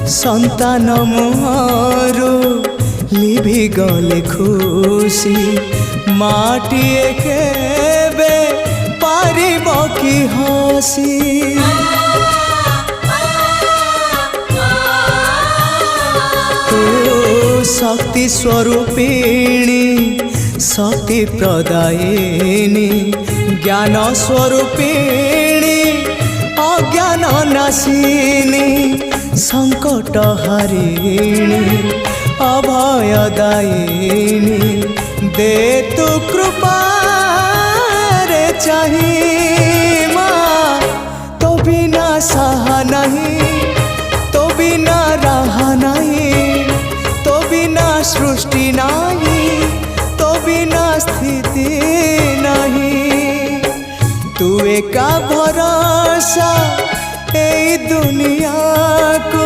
संतान मुहरु लिभि गले खुशी माटिए केबे पारिब कि हसी शक्ति स्वरूपिणी शक्ति प्रदायिनी ज्ञान स्वरूपिणी अज्ञान नाशिनी संकट हरिणी अभयदायिनी दे तु कृपा रे चाही माँ तो बिना सहा नहीं तो बिना रहा नहीं तो बिना सृष्टि नहीं तो बिना स्थिति नहीं तू एका भरोसा ए दुनिया को